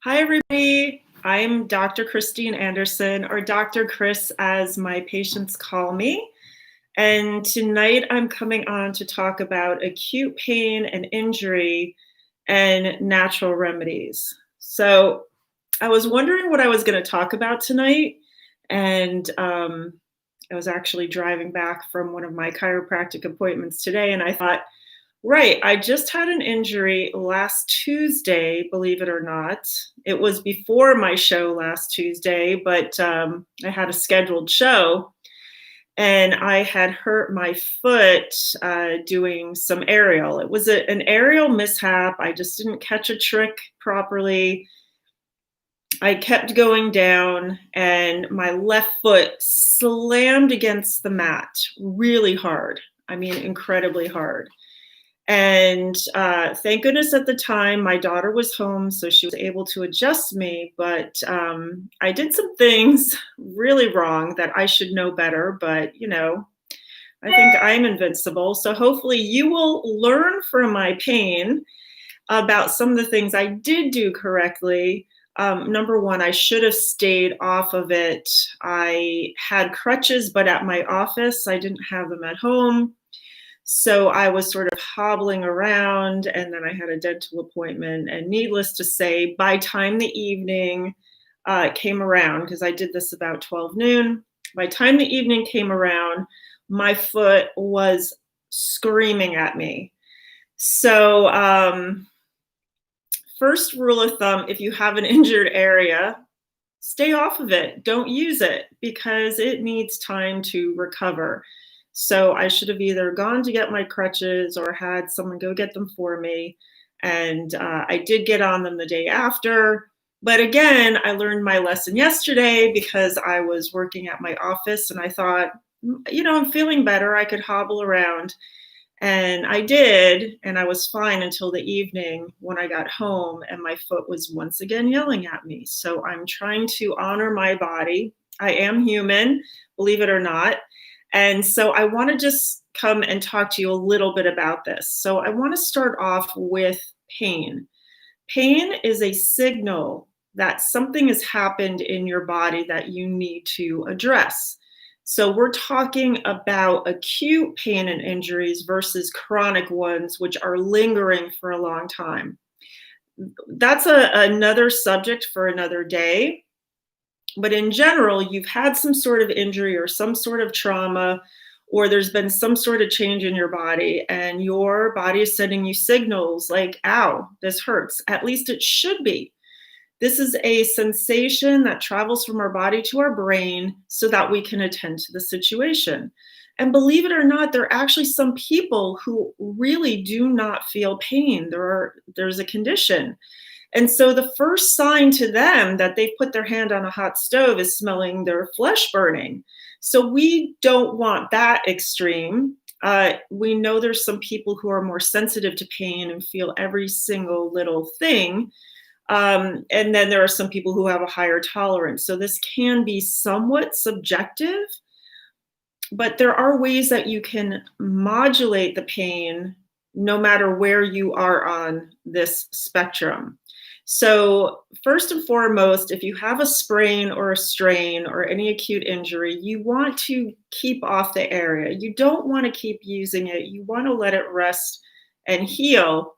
Hi, everybody. I'm Dr. Christine Anderson, or Dr. Chris, as my patients call me. And tonight I'm coming on to talk about acute pain and injury and natural remedies. So I was wondering what I was going to talk about tonight. And I was actually driving back from one of my chiropractic appointments today, and I thought, right. I just had an injury last Tuesday, believe it or not. It was before my show last Tuesday, but I had a scheduled show and I had hurt my foot doing some aerial. It was an aerial mishap. I just didn't catch a trick properly. I kept going down and my left foot slammed against the mat really hard. I mean, incredibly hard. And thank goodness at the time my daughter was home, so she was able to adjust me. But I did some things really wrong that I should know better. But, I think I'm invincible. So hopefully you will learn from my pain about some of the things I did do correctly. Number one, I should have stayed off of it. I had crutches, but at my office, I didn't have them at home. So I was sort of hobbling around, and then I had a dental appointment. And needless to say, by time the evening came around, because I did this about 12 noon, by time the evening came around, my foot was screaming at me. So first rule of thumb, if you have an injured area, stay off of it. Don't use it because it needs time to recover. So I should have either gone to get my crutches or had someone go get them for me. And I did get on them the day after. But again, I learned my lesson yesterday because I was working at my office and I thought, I'm feeling better. I could hobble around. And I did. And I was fine until the evening when I got home and my foot was once again yelling at me. So I'm trying to honor my body. I am human, believe it or not. And so I want to just come and talk to you a little bit about this. So I want to start off with pain. Pain is a signal that something has happened in your body that you need to address. So we're talking about acute pain and injuries versus chronic ones, which are lingering for a long time. That's another subject for another day. But in general, you've had some sort of injury or some sort of trauma, or there's been some sort of change in your body, and your body is sending you signals like, ow, this hurts. At least it should be. This is a sensation that travels from our body to our brain so that we can attend to the situation. And believe it or not, there are actually some people who really do not feel pain. There's a condition. And so the first sign to them that they've put their hand on a hot stove is smelling their flesh burning. So we don't want that extreme. We know there's some people who are more sensitive to pain and feel every single little thing. And then there are some people who have a higher tolerance. So this can be somewhat subjective, but there are ways that you can modulate the pain no matter where you are on this spectrum. So first and foremost, if you have a sprain or a strain or any acute injury, you want to keep off the area. You don't want to keep using it. You want to let it rest and heal.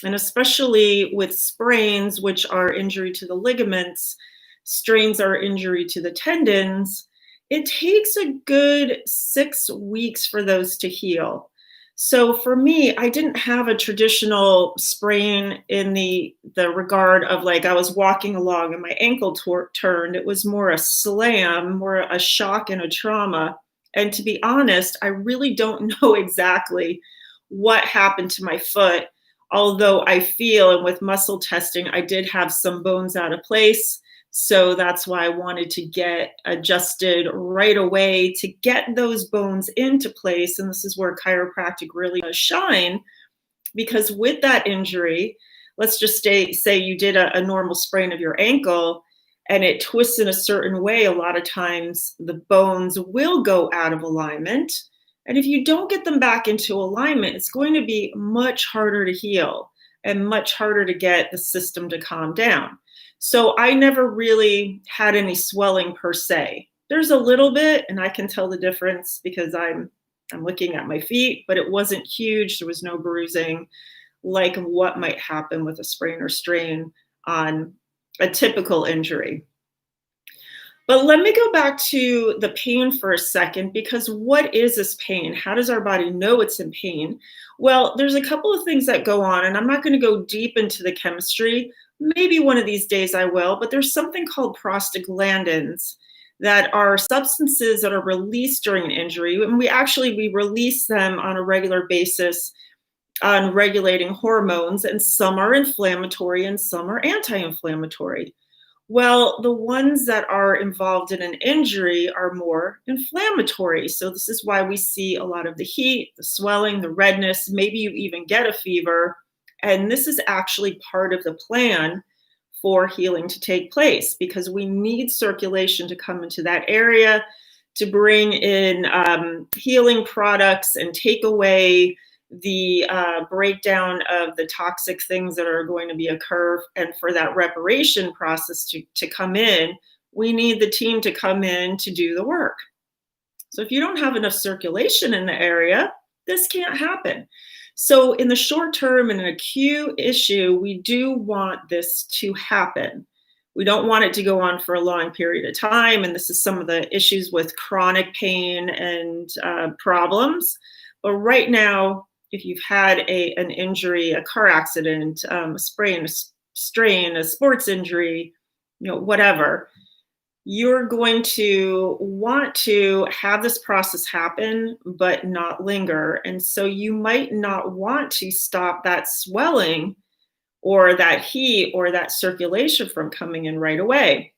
And especially with sprains, which are injury to the ligaments, strains are injury to the tendons, it takes a good 6 weeks for those to heal. So for me, I didn't have a traditional sprain in the regard of like I was walking along and my ankle turned. It was more a slam, more a shock and a trauma. And to be honest, I really don't know exactly what happened to my foot, although I feel, and with muscle testing, I did have some bones out of place. So that's why I wanted to get adjusted right away to get those bones into place. And this is where chiropractic really does shine, because with that injury, let's just say you did a normal sprain of your ankle and it twists in a certain way. A lot of times the bones will go out of alignment. And if you don't get them back into alignment, it's going to be much harder to heal. and much harder to get the system to calm down. So I never really had any swelling per se. There's a little bit, and I can tell the difference because I'm looking at my feet, but it wasn't huge. There was no bruising like what might happen with a sprain or strain on a typical injury. But let me go back to the pain for a second, because what is this pain? How does our body know it's in pain? Well, there's a couple of things that go on, and I'm not going to go deep into the chemistry. Maybe one of these days I will, but there's something called prostaglandins that are substances that are released during an injury. And we release them on a regular basis on regulating hormones, and some are inflammatory and some are anti-inflammatory. Well, the ones that are involved in an injury are more inflammatory. So this is why we see a lot of the heat, the swelling, the redness, maybe you even get a fever. And this is actually part of the plan for healing to take place, because we need circulation to come into that area to bring in healing products and take away the breakdown of the toxic things that are going to be occur. And for that reparation process to come in, we need the team to come in to do the work. So if you don't have enough circulation in the area, this can't happen. So in the short term, in an acute issue, we do want this to happen. We don't want it to go on for a long period of time. And this is some of the issues with chronic pain and problems. But right now, if you've had an injury, a car accident, a sprain, a strain, a sports injury, whatever, you're going to want to have this process happen, but not linger. And so you might not want to stop that swelling or that heat or that circulation from coming in right away.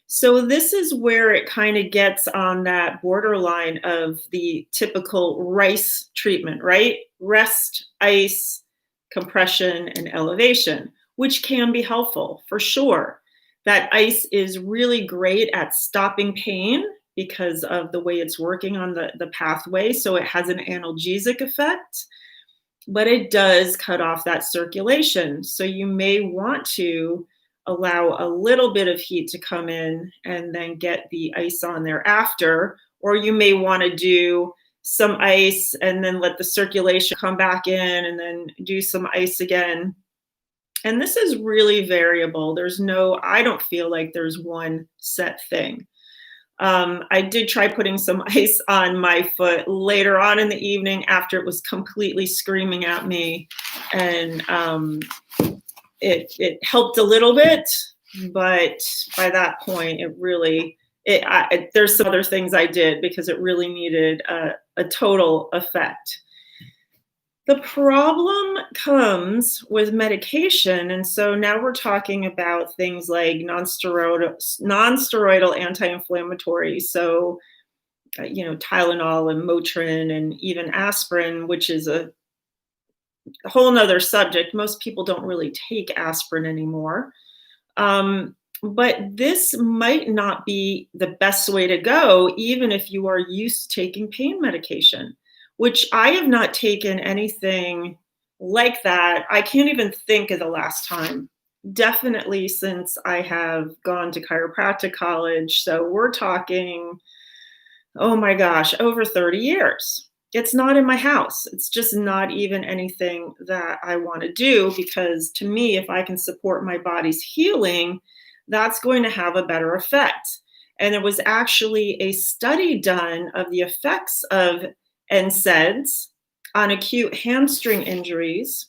So this is where it kind of gets on that borderline of the typical RICE treatment, right? Rest, ice, compression, and elevation, which can be helpful for sure. That ice is really great at stopping pain because of the way it's working on the pathway. So it has an analgesic effect, but it does cut off that circulation. So you may want to allow a little bit of heat to come in and then get the ice on there after, or you may want to do some ice and then let the circulation come back in and then do some ice again. And this is really variable. I don't feel like there's one set thing. I did try putting some ice on my foot later on in the evening after it was completely screaming at me. And it helped a little bit, but by that point, there's some other things I did because it really needed a total effect. The problem comes with medication. And so now we're talking about things like non-steroidal anti-inflammatories. So, Tylenol and Motrin and even aspirin, which is a whole nother subject. Most people don't really take aspirin anymore. But this might not be the best way to go, even if you are used to taking pain medication, which I have not taken anything like that. I can't even think of the last time, definitely since I have gone to chiropractic college. So we're talking, oh my gosh, over 30 years. It's not in my house. It's just not even anything that I want to do, because to me, if I can support my body's healing, that's going to have a better effect. And there was actually a study done of the effects of NSAIDs on acute hamstring injuries.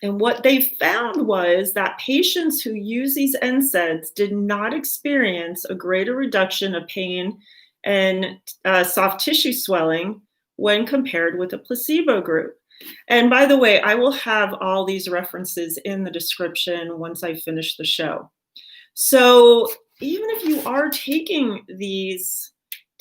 And what they found was that patients who use these NSAIDs did not experience a greater reduction of pain and soft tissue swelling when compared with a placebo group. And by the way, I will have all these references in the description once I finish the show. So even if you are taking these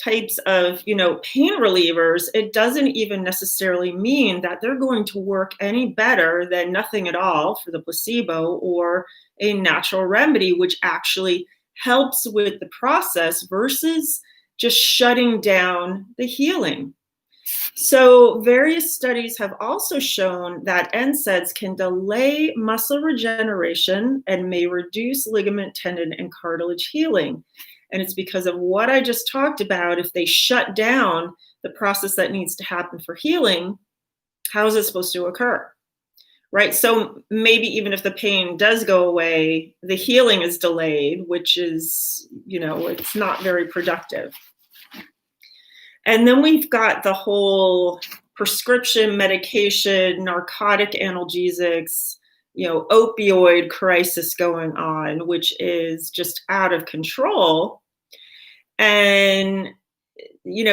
types of, pain relievers, it doesn't even necessarily mean that they're going to work any better than nothing at all for the placebo or a natural remedy, which actually helps with the process versus just shutting down the healing. So various studies have also shown that NSAIDs can delay muscle regeneration and may reduce ligament, tendon, and cartilage healing. And it's because of what I just talked about. If they shut down the process that needs to happen for healing, how is it supposed to occur? Right? So maybe even if the pain does go away, the healing is delayed, which is, it's not very productive. And then we've got the whole prescription medication, narcotic analgesics, opioid crisis going on, which is just out of control. And,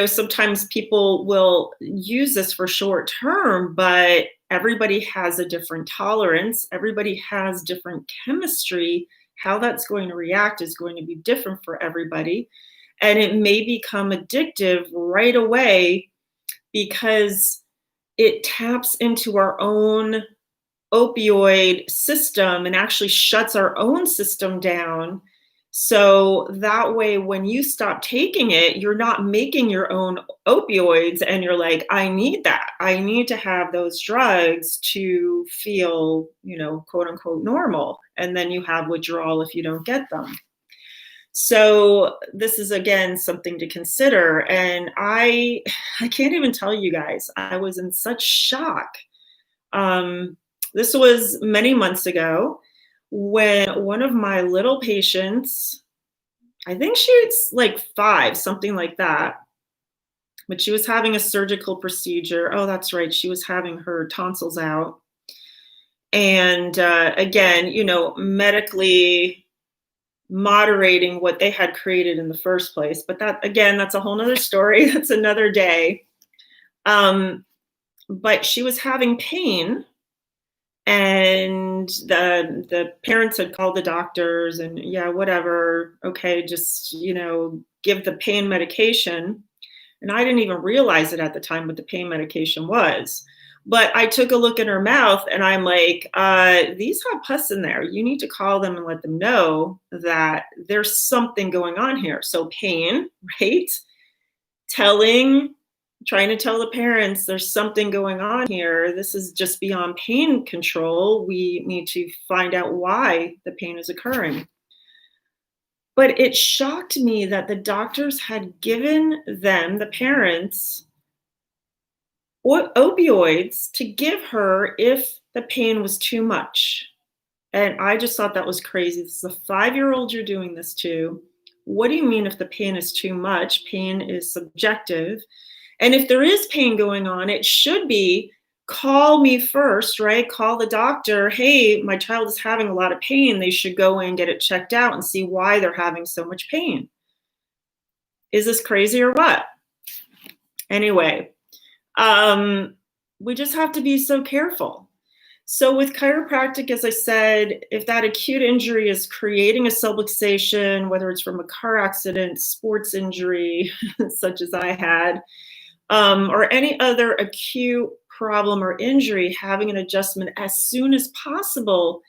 sometimes people will use this for short term, but everybody has a different tolerance. Everybody has different chemistry. How that's going to react is going to be different for everybody. And it may become addictive right away because it taps into our own opioid system and actually shuts our own system down. So that way, when you stop taking it, you're not making your own opioids and you're like, I need that. I need to have those drugs to feel, quote unquote, normal. And then you have withdrawal if you don't get them. So this is, again, something to consider. And I can't even tell you guys, I was in such shock. This was many months ago when one of my little patients, I think she was like 5, something like that, but she was having a surgical procedure. Oh, that's right. She was having her tonsils out. And again, medically moderating what they had created in the first place. But that, again, that's a whole nother story. That's another day. But she was having pain. And the parents had called the doctors and whatever. Okay, just, give the pain medication. And I didn't even realize it at the time what the pain medication was. But I took a look in her mouth and I'm like, these have pus in there. You need to call them and let them know that there's something going on here. So pain, right? Trying to tell the parents there's something going on here. This is just beyond pain control. We need to find out why the pain is occurring. But it shocked me that the doctors had given them, the parents, opioids to give her if the pain was too much. And I just thought that was crazy. This is a 5-year-old you're doing this to. What do you mean if the pain is too much? Pain is subjective. And if there is pain going on, it should be call me first, right? Call the doctor. Hey, my child is having a lot of pain. They should go in and get it checked out and see why they're having so much pain. Is this crazy or what? Anyway, we just have to be so careful. So with chiropractic, as I said, if that acute injury is creating a subluxation, whether it's from a car accident, sports injury, such as I had, or any other acute problem or injury, having an adjustment as soon as possible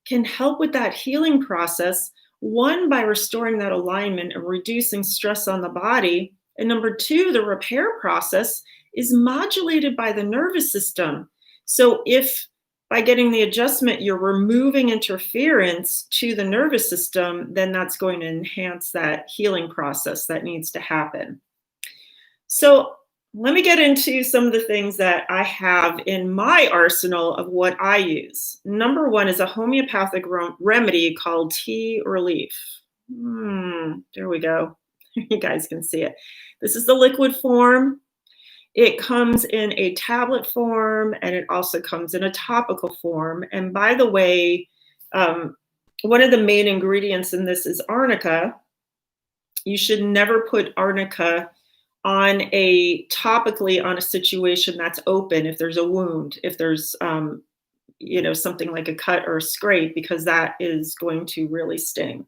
can help with that healing process. One, by restoring that alignment and reducing stress on the body. And number two, the repair process is modulated by the nervous system. So if by getting the adjustment, you're removing interference to the nervous system, then that's going to enhance that healing process that needs to happen. So let me get into some of the things that I have in my arsenal of what I use. Number one is a homeopathic remedy called tea relief. There we go. You guys can see it. This is the liquid form. It comes in a tablet form and it also comes in a topical form. And by the way, one of the main ingredients in this is arnica. You should never put arnica topically on a situation that's open, if there's a wound, if there's something like a cut or a scrape, because that is going to really sting.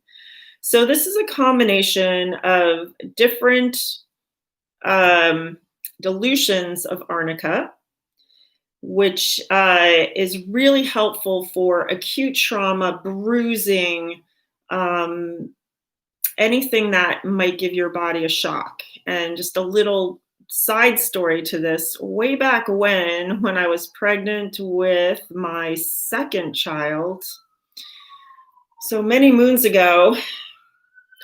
So this is a combination of different dilutions of arnica, which is really helpful for acute trauma, bruising, anything that might give your body a shock. And just a little side story to this. Way back when I was pregnant with my second child, so many moons ago,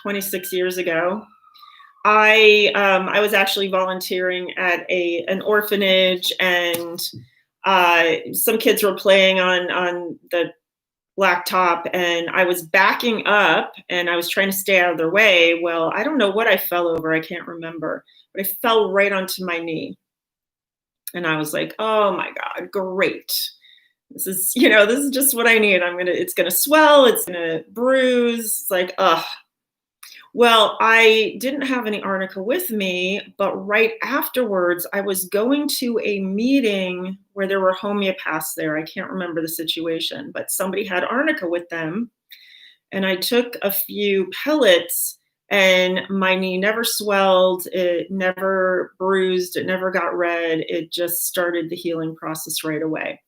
26 years ago, I was actually volunteering at an orphanage, and some kids were playing on the blacktop, and I was backing up and I was trying to stay out of their way. Well, I don't know what I fell over. I can't remember, but I fell right onto my knee. And I was like, oh my God, great. This is, this is just what I need. It's going to swell. It's going to bruise. It's like, ugh. Well, I didn't have any arnica with me, but right afterwards, I was going to a meeting where there were homeopaths there. I can't remember the situation, but somebody had arnica with them. And I took a few pellets, and my knee never swelled. It never bruised. It never got red. It just started the healing process right away.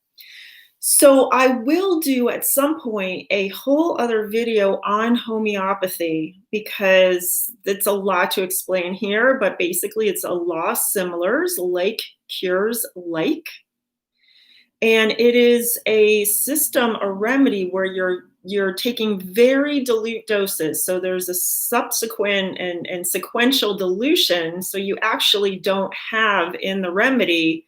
So I will do at some point a whole other video on homeopathy, because it's a lot to explain here, but basically it's a law of similars, like cures like. And it is a system, a remedy where you're taking very dilute doses. So there's a subsequent and sequential dilution. So you actually don't have in the remedy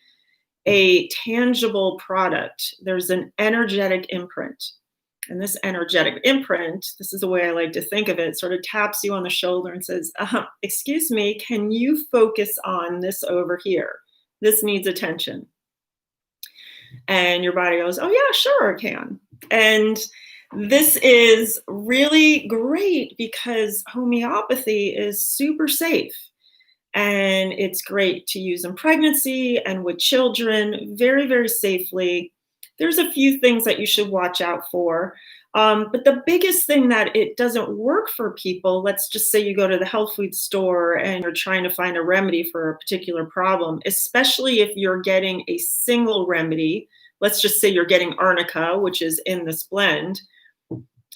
a tangible product. There's an energetic imprint. And this energetic imprint, this is the way I like to think of it, sort of taps you on the shoulder and says, excuse me, can you focus on this over here? This needs attention. And your body goes, oh yeah, sure, I can. And this is really great because homeopathy is super safe. And it's great to use in pregnancy and with children very, very safely. There's a few things that you should watch out for. But the biggest thing that it doesn't work for people, let's just say you go to the health food store and you're trying to find a remedy for a particular problem, especially if you're getting a single remedy. Let's just say you're getting arnica, which is in this blend.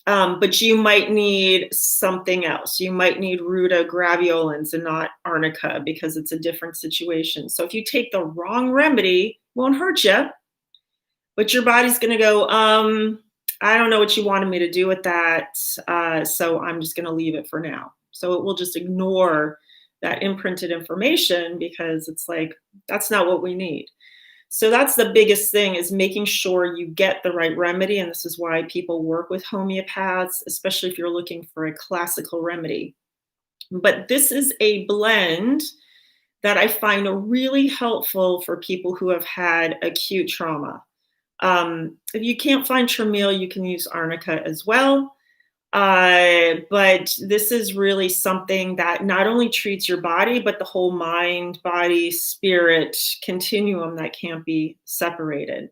But you might need something else. You might need ruta graveolens and not arnica because it's a different situation. So if you take the wrong remedy, it won't hurt you, but your body's going to go, I don't know what you wanted me to do with that, so I'm just going to leave it for now. So it will just ignore that imprinted information because it's like, that's not what we need. So that's the biggest thing, is making sure you get the right remedy. And this is why people work with homeopaths, especially if you're looking for a classical remedy. But this is a blend that I find really helpful for people who have had acute trauma. If you can't find Tramiel, you can use arnica as well. But this is really something that not only treats your body, but the whole mind, body, spirit continuum that can't be separated.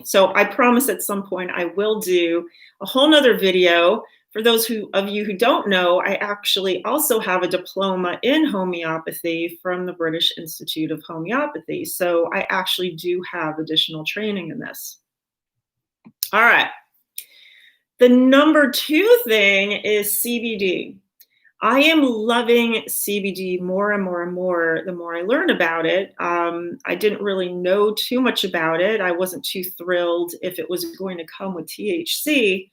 So I promise at some point I will do a whole nother video. For those of you who don't know, I actually also have a diploma in homeopathy from the British Institute of Homeopathy. So I actually do have additional training in this. All right. The number 2 thing is CBD. I am loving CBD more and more and more the more I learn about it. I didn't really know too much about it. I wasn't too thrilled if it was going to come with THC,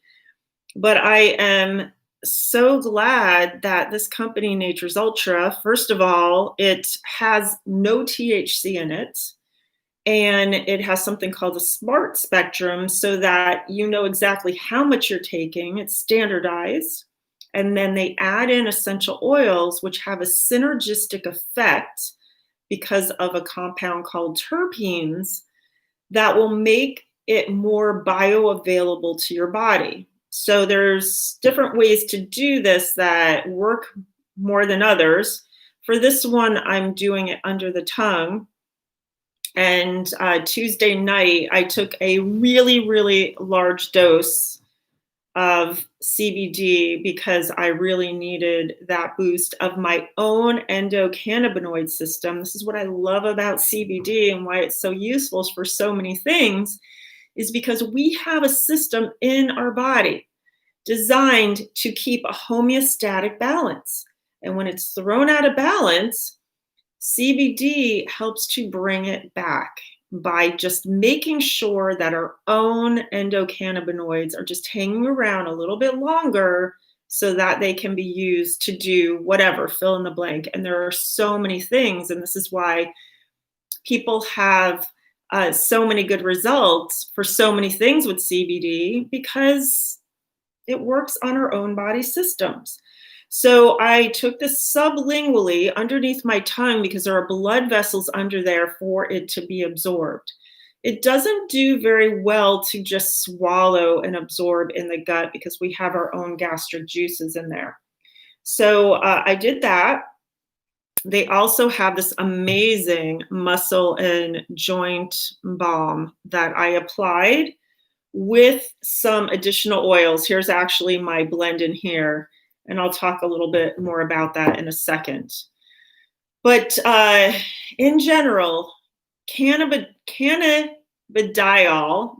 but I am so glad that this company, Nature's Ultra, first of all, it has no THC in it. And it has something called a smart spectrum so that you know exactly how much you're taking. It's standardized. And then they add in essential oils, which have a synergistic effect because of a compound called terpenes that will make it more bioavailable to your body. So there's different ways to do this that work more than others. For this one, I'm doing it under the tongue. And Tuesday night, I took a really, really large dose of CBD because I really needed that boost of my own endocannabinoid system. This is what I love about CBD and why it's so useful for so many things, is because we have a system in our body designed to keep a homeostatic balance. And when it's thrown out of balance, CBD helps to bring it back by just making sure that our own endocannabinoids are just hanging around a little bit longer so that they can be used to do whatever, fill in the blank. And there are so many things, and this is why people have so many good results for so many things with CBD, because it works on our own body systems. So I took this sublingually underneath my tongue because there are blood vessels under there for it to be absorbed. It doesn't do very well to just swallow and absorb in the gut because we have our own gastric juices in there. So I did that. They also have this amazing muscle and joint balm that I applied with some additional oils. Here's actually my blend in here, and I'll talk a little bit more about that in a second. But in general, cannabidiol,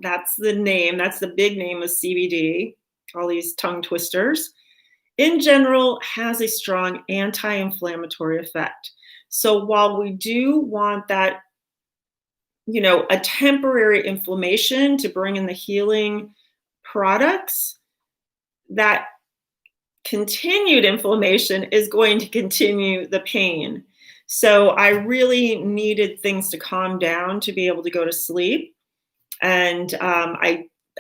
that's the name, that's the big name of CBD, all these tongue twisters, in general has a strong anti-inflammatory effect. So while we do want that, a temporary inflammation to bring in the healing products, that continued inflammation is going to continue the pain. So I really needed things to calm down to be able to go to sleep. And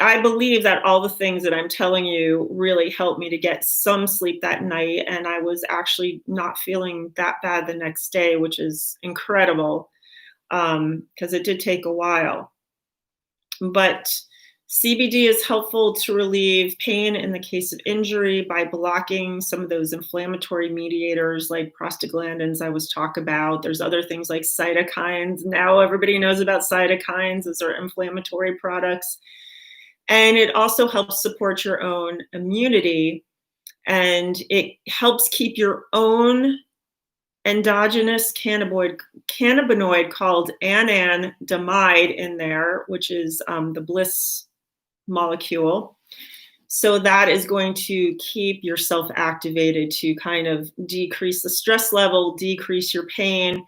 I believe that all the things that I'm telling you really helped me to get some sleep that night. And I was actually not feeling that bad the next day, which is incredible, because it did take a while. But CBD is helpful to relieve pain in the case of injury by blocking some of those inflammatory mediators like prostaglandins I was talking about. There's other things like cytokines. Now everybody knows about cytokines. Those are inflammatory products. And it also helps support your own immunity, and it helps keep your own endogenous cannabinoid called anandamide in there, which is the bliss molecule. So that is going to keep yourself activated to kind of decrease the stress level, decrease your pain,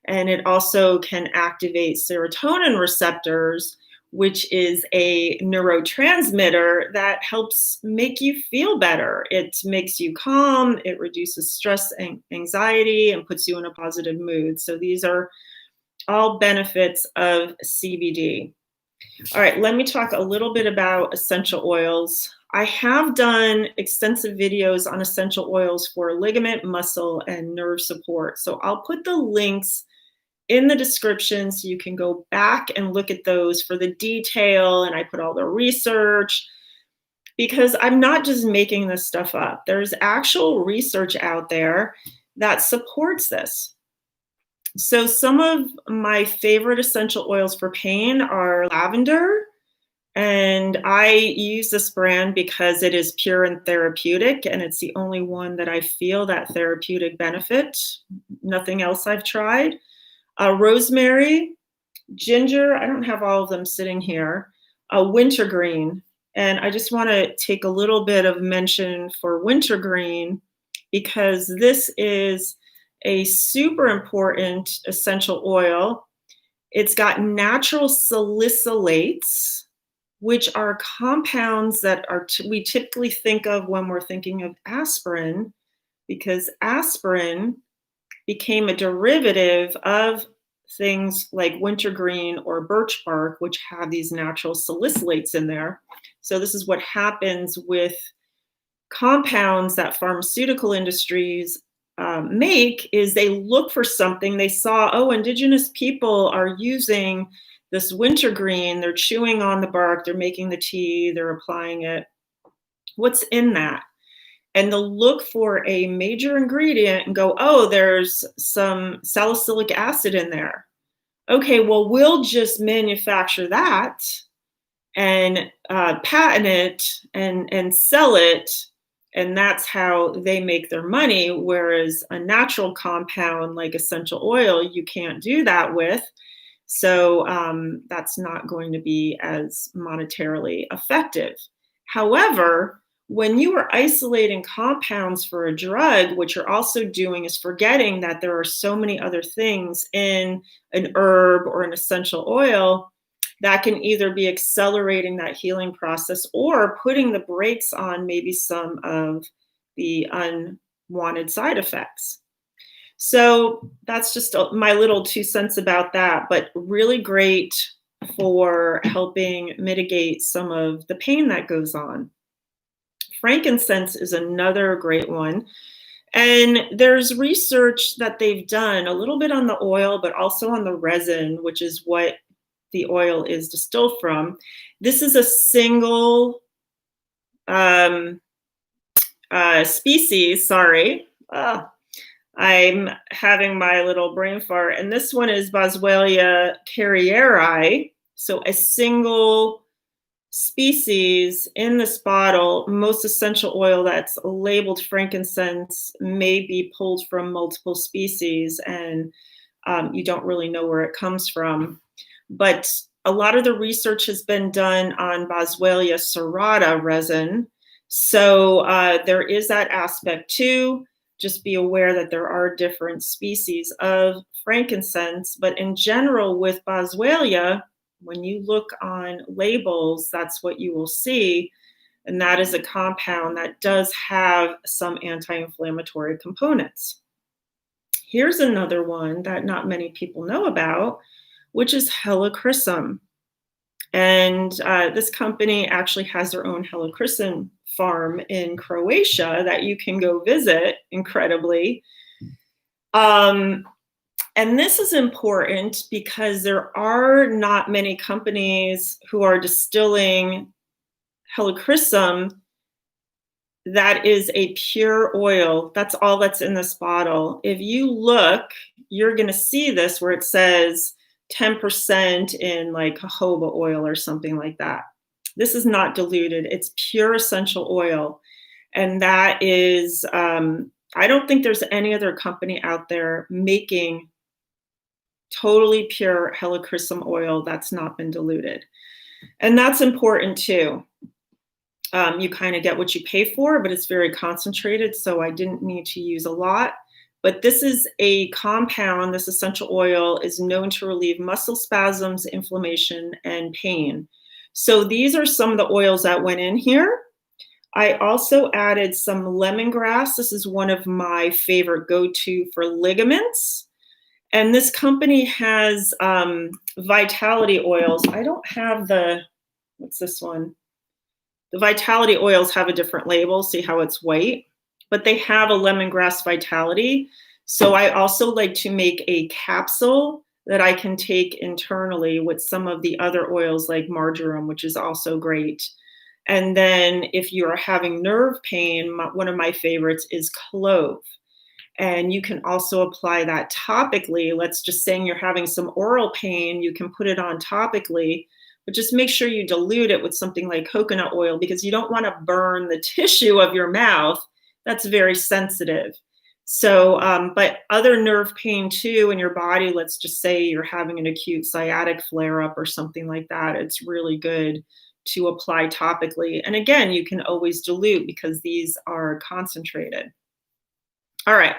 and it also can activate serotonin receptors, which is a neurotransmitter that helps make you feel better. It makes you calm, it reduces stress and anxiety, and puts you in a positive mood. So these are all benefits of CBD. All right, let me talk a little bit about essential oils. I have done extensive videos on essential oils for ligament, muscle, and nerve support. So I'll put the links in the description so you can go back and look at those for the detail, and I put all the research, because I'm not just making this stuff up. There's actual research out there that supports this. So some of my favorite essential oils for pain are lavender, and I use this brand because it is pure and therapeutic, and it's the only one that I feel that therapeutic benefit. Nothing else I've tried. Rosemary, ginger, I don't have all of them sitting here, wintergreen. And I just want to take a little bit of mention for wintergreen because this is a super important essential oil. It's got natural salicylates, which are compounds that we typically think of when we're thinking of aspirin, because aspirin became a derivative of things like wintergreen or birch bark, which have these natural salicylates in there. So this is what happens with compounds that pharmaceutical industries make, is they look for something. They saw, oh, indigenous people are using this wintergreen. They're chewing on the bark. They're making the tea. They're applying it. What's in that? And they'll look for a major ingredient and go, oh, there's some salicylic acid in there. Okay, well, we'll just manufacture that and patent it and sell it. And that's how they make their money. Whereas a natural compound like essential oil, you can't do that with. So that's not going to be as monetarily effective. However, when you are isolating compounds for a drug, what you're also doing is forgetting that there are so many other things in an herb or an essential oil that can either be accelerating that healing process or putting the brakes on maybe some of the unwanted side effects. So that's just my little 2 cents about that, but really great for helping mitigate some of the pain that goes on. Frankincense is another great one. And there's research that they've done a little bit on the oil, but also on the resin, which is what the oil is distilled from. This is a single species. Sorry. I'm having my little brain fart. And this one is Boswellia carrieri. So a single species in this bottle. Most essential oil that's labeled frankincense may be pulled from multiple species, and you don't really know where it comes from. But a lot of the research has been done on Boswellia serrata resin. So there is that aspect too. Just be aware that there are different species of frankincense, but in general with Boswellia, when you look on labels, that's what you will see. And that is a compound that does have some anti-inflammatory components. Here's another one that not many people know about, which is helichrysum. And this company actually has their own helichrysum farm in Croatia that you can go visit, incredibly. And this is important because there are not many companies who are distilling helichrysum that is a pure oil. That's all that's in this bottle. If you look, you're going to see this where it says 10% in like jojoba oil or something like that. This is not diluted. It's pure essential oil. And that is, I don't think there's any other company out there making totally pure helichrysum oil that's not been diluted. And that's important too. You kind of get what you pay for, but it's very concentrated. So I didn't need to use a lot. But this is a compound, this essential oil is known to relieve muscle spasms, inflammation, and pain. So these are some of the oils that went in here. I also added some lemongrass. This is one of my favorite go-to for ligaments. And this company has vitality oils. I don't have what's this one? The vitality oils have a different label. See how it's white? But they have a lemongrass vitality. So I also like to make a capsule that I can take internally with some of the other oils like marjoram, which is also great. And then if you are having nerve pain, one of my favorites is clove. And you can also apply that topically. Let's just say you're having some oral pain, you can put it on topically, but just make sure you dilute it with something like coconut oil because you don't want to burn the tissue of your mouth. That's very sensitive. So, but other nerve pain too in your body, let's just say you're having an acute sciatic flare-up or something like that, it's really good to apply topically. And again, you can always dilute because these are concentrated. All right,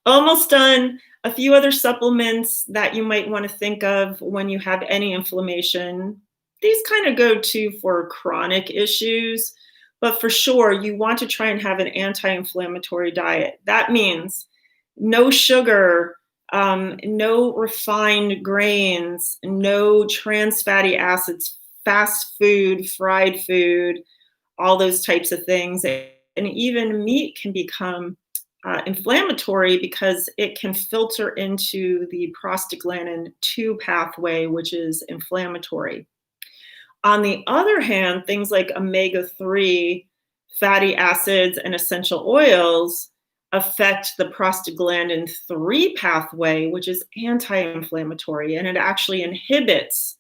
almost done. A few other supplements that you might want to think of when you have any inflammation. These kind of go to for chronic issues, but for sure you want to try and have an anti-inflammatory diet. That means no sugar, no refined grains, no trans fatty acids, fast food, fried food, all those types of things. And even meat can become inflammatory because it can filter into the prostaglandin 2 pathway, which is inflammatory. On the other hand, things like omega-3 fatty acids and essential oils affect the prostaglandin 3 pathway, which is anti-inflammatory, and it actually inhibits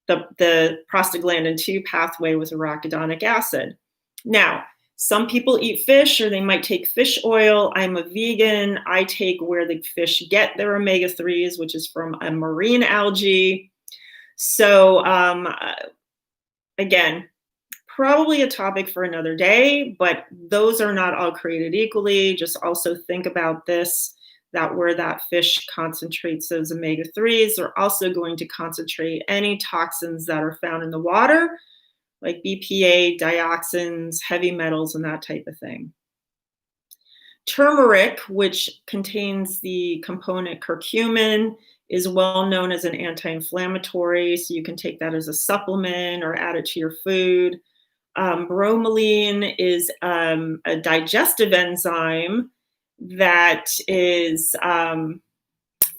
the prostaglandin 2 pathway with arachidonic acid. Now, some people eat fish or they might take fish oil. I'm a vegan. I take where the fish get their omega-3s, which is from a marine algae. So again, probably a topic for another day, but those are not all created equally. Just also think about this, that where that fish concentrates those omega-3s, they're also going to concentrate any toxins that are found in the water, like BPA, dioxins, heavy metals, and that type of thing. Turmeric, which contains the component curcumin, is well known as an anti-inflammatory, so you can take that as a supplement or add it to your food. Bromelain is a digestive enzyme that is from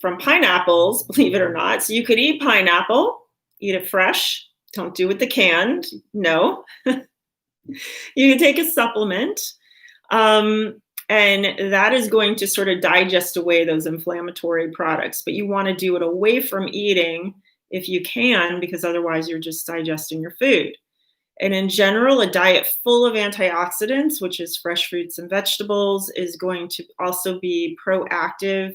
pineapples, believe it or not. So you could eat pineapple, eat it fresh. Don't do it the canned. No. You can take a supplement. And that is going to sort of digest away those inflammatory products. But you want to do it away from eating if you can, because otherwise you're just digesting your food. And in general, a diet full of antioxidants, which is fresh fruits and vegetables, is going to also be proactive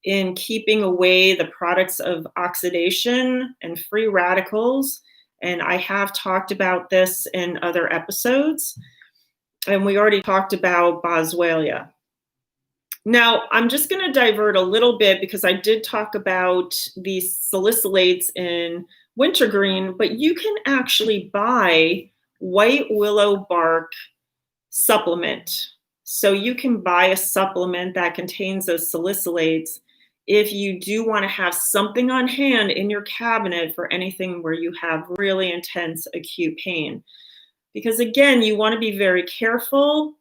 in keeping away the products of oxidation and free radicals. And I have talked about this in other episodes. And we already talked about boswellia. Now, I'm just going to divert a little bit because I did talk about these salicylates in wintergreen, but you can actually buy white willow bark supplement. So you can buy a supplement that contains those salicylates if you do want to have something on hand in your cabinet for anything where you have really intense acute pain. Because again, you want to be very careful,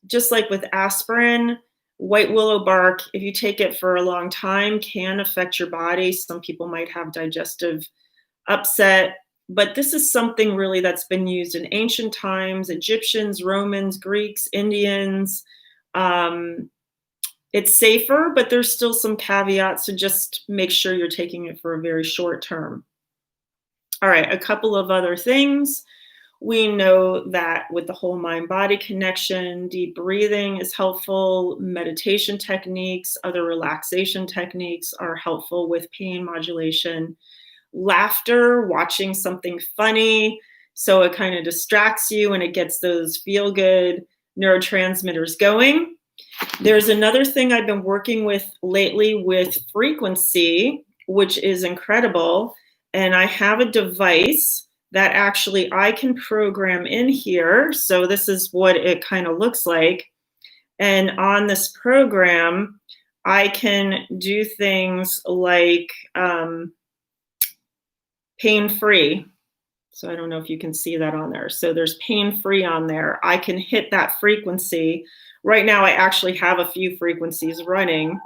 just like with aspirin, white willow bark, if you take it for a long time, can affect your body. Some people might have digestive upset, but this is something really that's been used in ancient times, Egyptians, Romans, Greeks, Indians. It's safer, but there's still some caveats, so just make sure you're taking it for a very short term. All right, a couple of other things. We know that with the whole mind-body connection, deep breathing is helpful. Meditation techniques, other relaxation techniques are helpful with pain modulation. Laughter, watching something funny, so it kind of distracts you and it gets those feel-good neurotransmitters going. There's another thing I've been working with lately with frequency, which is incredible. And I have a device that actually I can program in here. So this is what it kind of looks like. And on this program, I can do things like pain-free. So I don't know if you can see that on there. So there's pain-free on there. I can hit that frequency. Right now, I actually have a few frequencies running.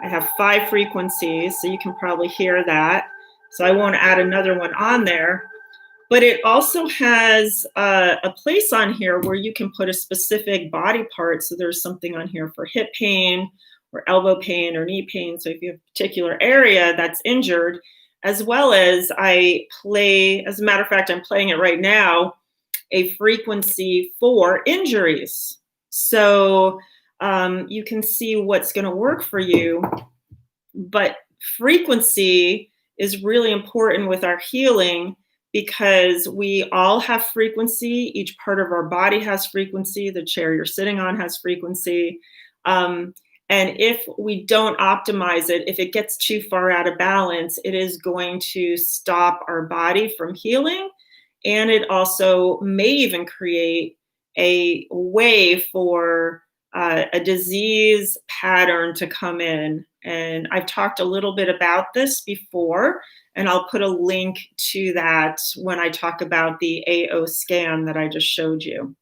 I have 5 frequencies, so you can probably hear that. So I won't add another one on there. But it also has a place on here where you can put a specific body part. So there's something on here for hip pain or elbow pain or knee pain. So if you have a particular area that's injured, as well as I play, as a matter of fact, I'm playing it right now, a frequency for injuries. So you can see what's going to work for you. But frequency is really important with our healing, because we all have frequency. Each part of our body has frequency. The chair you're sitting on has frequency. And if we don't optimize it, if it gets too far out of balance, it is going to stop our body from healing. And it also may even create a way for a disease pattern to come in. And I've talked a little bit about this before, and I'll put a link to that when I talk about the AO scan that I just showed you.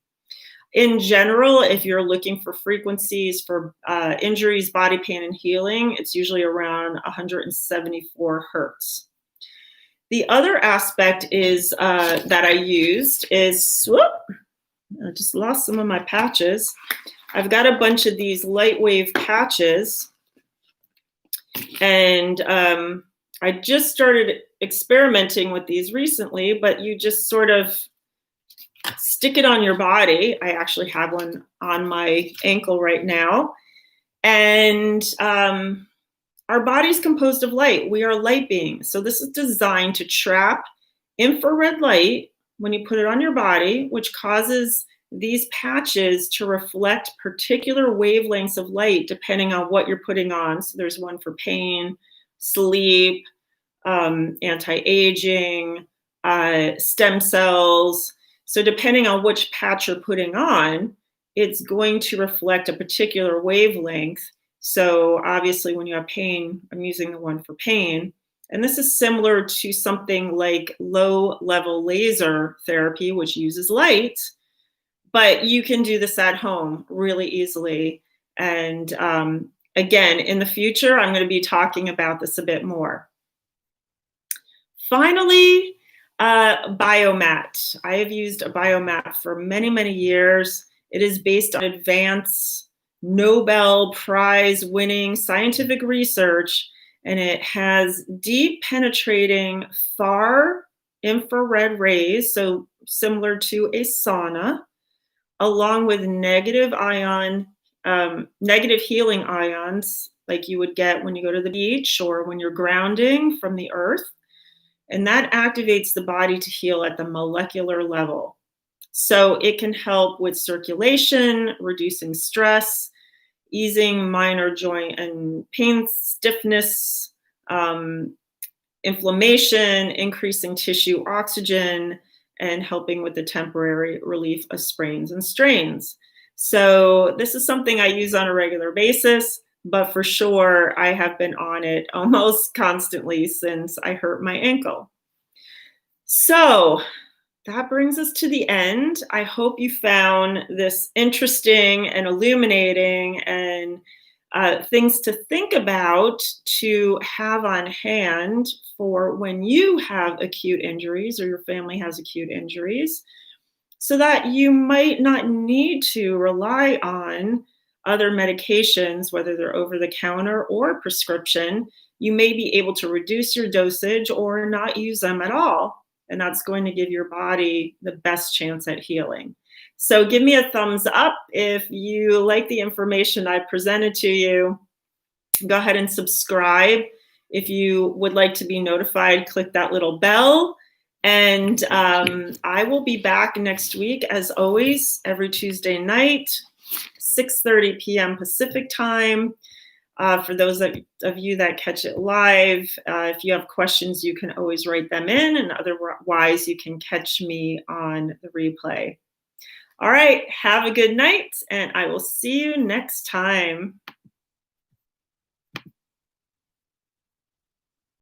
In general, if you're looking for frequencies for injuries, body pain, and healing, it's usually around 174 hertz. The other aspect is that I used is, I just lost some of my patches. I've got a bunch of these light wave patches, and I just started experimenting with these recently, but you just sort of stick it on your body. I actually have one on my ankle right now. And our body's composed of light. We are light beings. So this is designed to trap infrared light when you put it on your body, which causes these patches to reflect particular wavelengths of light depending on what you're putting on. So there's one for pain, sleep, anti-aging, stem cells. So depending on which patch you're putting on, it's going to reflect a particular wavelength. So obviously when you have pain, I'm using the one for pain. And this is similar to something like low-level laser therapy, which uses light, but you can do this at home really easily. And again, in the future, I'm going to be talking about this a bit more. Finally, biomat. I have used a biomat for many, many years. It is based on advanced Nobel Prize winning scientific research, and it has deep penetrating far infrared rays, so similar to a sauna, along with negative healing ions like you would get when you go to the beach or when you're grounding from the earth. And that activates the body to heal at the molecular level. So it can help with circulation, reducing stress, easing minor joint and pain stiffness, inflammation, increasing tissue oxygen, and helping with the temporary relief of sprains and strains. So this is something I use on a regular basis, but for sure I have been on it almost constantly since I hurt my ankle. So that brings us to the end. I hope you found this interesting and illuminating and things to think about to have on hand for when you have acute injuries or your family has acute injuries, so that you might not need to rely on other medications, whether they're over the counter or prescription. You may be able to reduce your dosage or not use them at all. And that's going to give your body the best chance at healing. So give me a thumbs up if you like the information I presented to you. Go ahead and subscribe. If you would like to be notified, click that little bell. And I will be back next week, as always, every Tuesday night, 6:30 p.m. Pacific time. For those of you that catch it live, if you have questions, you can always write them in, and otherwise you can catch me on the replay. All right, have a good night, and I will see you next time.